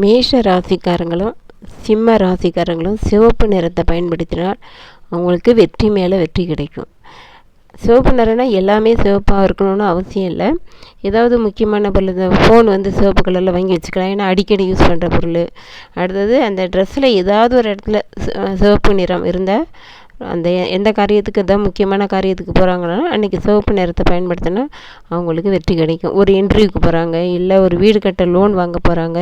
மேஷ ராசிக்காரங்களும் சிம்ம ராசிக்காரங்களும் சிவப்பு நிறத்தை பயன்படுத்தினால் அவங்களுக்கு வெற்றி மேலே வெற்றி கிடைக்கும். சிவப்பு நிறம்னா எல்லாமே சிவப்பாக இருக்கணும்னு அவசியம் இல்லை. ஏதாவது முக்கியமான பொருள், இந்த ஃபோன் சிவப்பு கலரில் வாங்கி வச்சுக்கலாம், ஏன்னா அடிக்கடி யூஸ் பண்ணுற பொருள். அடுத்தது அந்த ட்ரெஸ்ஸில் ஏதாவது ஒரு இடத்துல சிவப்பு நிறம் இருந்தால் அந்த எந்த காரியத்துக்கு தான் முக்கியமான காரியத்துக்கு போகிறாங்கன்னா அன்றைக்கி சிவப்பு நிறத்தை பயன்படுத்தினா அவங்களுக்கு வெற்றி கிடைக்கும். ஒரு இன்டர்வியூக்கு போகிறாங்க, இல்லை ஒரு வீடு கட்ட லோன் வாங்க போகிறாங்க,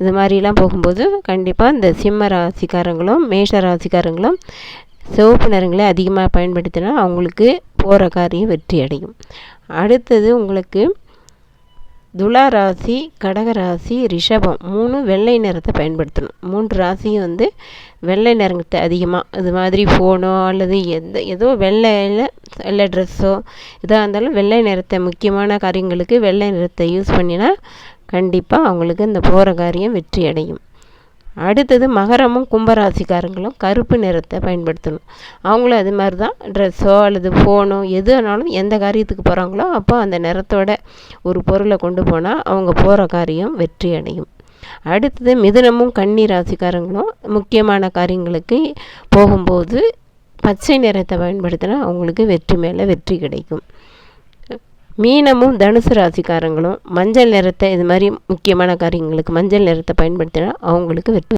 இது மாதிரிலாம் போகும்போது கண்டிப்பாக இந்த சிம்ம ராசிக்காரங்களும் மேஷ ராசிக்காரங்களும் சிவப்பு நிறங்களை அதிகமாக பயன்படுத்தினா அவங்களுக்கு போகிற காரியம் வெற்றி அடையும். அடுத்தது உங்களுக்கு துலா ராசி, கடக ராசி, ரிஷபம் 3 வெள்ளை நிறத்தை பயன்படுத்தணும். 3 ராசியும் வெள்ளை நிறத்தை அதிகமாக, இது மாதிரி ஃபோனோ அல்லது ஏதோ வெள்ளையில் வெள்ளை ட்ரெஸ்ஸோ எதாக இருந்தாலும் வெள்ளை நிறத்தை முக்கியமான காரியங்களுக்கு வெள்ளை நிறத்தை யூஸ் பண்ணினா கண்டிப்பாக அவங்களுக்கு இந்த போகிற காரியம் வெற்றி அடையும். அடுத்தது மகரமும் கும்பராசிக்காரங்களும் கருப்பு நிறத்தை பயன்படுத்தணும். அவங்களும் அது மாதிரி தான் ட்ரெஸ்ஸோ அல்லது ஃபோனோ எது ஆனாலும் எந்த காரியத்துக்கு போகிறாங்களோ அப்போ அந்த நிறத்தோட ஒரு பொருளை கொண்டு போனால் அவங்க போகிற காரியம் வெற்றி அடையும். அடுத்தது மிதுனமும் கன்னி ராசிக்காரங்களும் முக்கியமான காரியங்களுக்கு போகும்போது பச்சை நிறத்தை பயன்படுத்தினா அவங்களுக்கு வெற்றி மேலே வெற்றி கிடைக்கும். மீனமும் தனுசு ராசிக்காரங்களும் மஞ்சள் நிறத்தை இது மாதிரி முக்கியமான காரியங்களுக்கு மஞ்சள் நிறத்தை பயன்படுத்தினா அவங்களுக்கு வெற்றி